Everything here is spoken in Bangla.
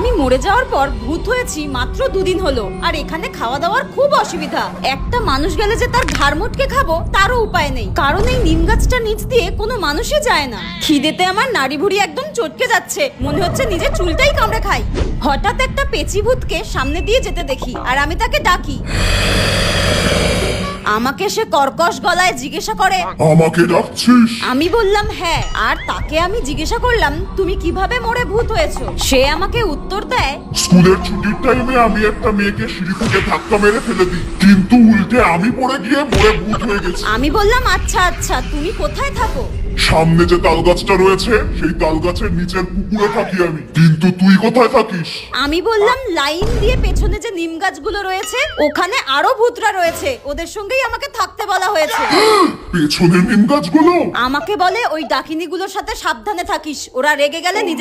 আমি মরে যাওয়ার পর ভূত হয়েছি মাত্র 2 দিন হলো, আর এখানে খাওয়া দাওয়ার খুব অসুবিধা। একটা মানুষ গেলে যে তার ঘাড় মোটকে খাবো তারও উপায় নেই, কারণ এই নিম গাছটা নিচ দিয়ে কোনো মানুষই যায় না। খিদেতে আমার নাড়ি ভুড়ি একদম চটকে যাচ্ছে, মনে হচ্ছে নিজের চুলটাই কামড়ে খাই। হঠাৎ একটা পেচি ভূতকে সামনে দিয়ে যেতে দেখি, আর আমি তাকে ডাকি। আমাকে সে কর্কশ গলায় জিজ্ঞাসা করে, আমাকে ডাকছিস? আমি বললাম হ্যাঁ, আর তাকে আমি জিজ্ঞাসা করলাম তুমি কিভাবে মরে ভূত হয়েছো। সে আমাকে উত্তর দেয়, স্কুলের ছুটির টাইমে আমি একটা মেয়েকে সিঁড়ি থেকে ধাক্কা মেরে ফেলে দিই, কিন্তু উল্টে আমি পড়ে গিয়ে মরে ভূত হয়ে গেছি। আমি বললাম আচ্ছা আচ্ছা, তুমি কোথায় থাকো? সামনে যে তাল গাছটা রয়েছে সেই তাল গাছের নিচের পুকুরে থাকি আমি, কিন্তু তুই কোথায় থাকিস? আমি বললাম লাইন দিয়ে পেছনে যে নিম গাছগুলো রয়েছে ওখানে আরো ভূতরা রয়েছে, ওদের সঙ্গেই আমাকে থাকতে বলা হয়েছে। পেছনের নিম গাছগুলো? আমাকে বলে ওই ডাকিনীগুলোর সাথে সাবধানে থাকিস, ওরা রেগে গেলে নিজে